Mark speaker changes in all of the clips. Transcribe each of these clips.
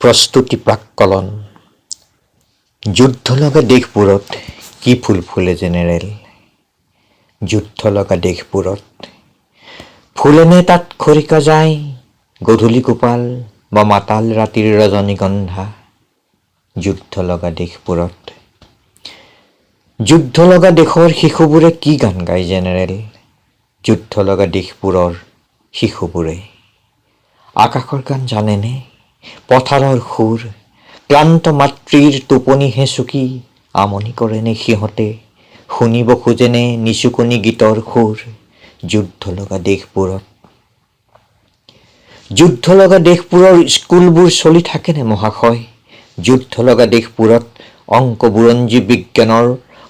Speaker 1: প্ৰস্তুতি প্ৰাক্কলন। যুদ্ধ লগা দেশবোৰত কি ফুল ফুলে জেনেৰেল? যুদ্ধ লগা দেশবোৰত ফুলেনে তাত খৰিকা যায়, গধূলি গোপাল বা মাতাল ৰাতিৰ ৰজনীগন্ধা? যুদ্ধ লগা দেশবোৰত যুদ্ধ লগা দেশৰ শিশুবোৰে কি গান গায় জেনেৰেল? যুদ্ধ লগা দেশবোৰৰ শিশুবোৰে আকাশৰ গান জানেনে? পথাৰৰ সুৰ, ক্লান্ত মাতৃৰ টোপনিহে চুকি আমনি কৰেনে সিহঁতে? শুনিব খোজেনে নিচুকনি গীতৰ সুৰ? যুদ্ধ লগা দেশবোৰত যুদ্ধ লগা দেশবোৰৰ স্কুলবোৰ চলি থাকেনে মহাশয়? যুদ্ধ লগা দেশবোৰত অংক বুৰঞ্জী বিজ্ঞানৰ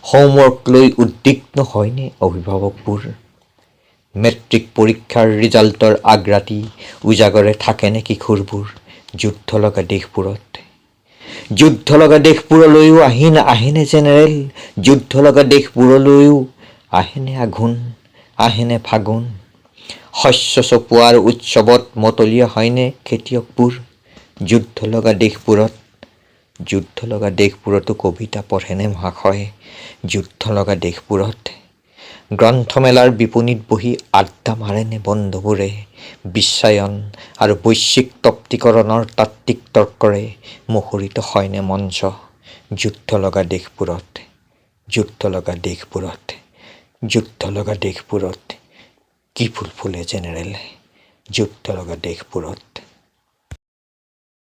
Speaker 1: হোমৱৰ্ক লৈ উদ্বিগ্ন হয়নে অভিভাৱকবোৰ? মেট্ৰিক পৰীক্ষাৰ ৰিজাল্টৰ আগৰাতি উজাগৰে থাকেনে কিশোৰবোৰ? যুদ্ধ লগা দেশবোৰত যুদ্ধ লগা দেশবোৰলৈও আহেনে জেনেৰেল? যুদ্ধ লগা দেশবোৰলৈও আহেনে আঘোণ, আহেনে ফাগুন? শস্য চপোৱাৰ উৎসৱত মতলীয়া হয়নে খেতিয়কবোৰ? যুদ্ধ লগা দেশবোৰত যুদ্ধ লগা দেশবোৰতো কবিতা পঢ়েনে মহাশয়? যুদ্ধ লগা দেশবোৰত গ্ৰন্থমেলাৰ বিপণীত বহি আড্ডা মাৰেনে বন্ধুবোৰে? বিশ্বায়ন আৰু বৈশ্বিক তপ্তিকৰণৰ তাত্ত্বিক তৰ্কৰে মুখৰিত হয়নে মঞ্চ? যুদ্ধ লগা দেশবোৰত যুদ্ধ লগা দেশবোৰত যুদ্ধ লগা দেশবোৰত কি ফুল ফুলে জেনেৰেল? যুদ্ধ লগা দেশবোৰত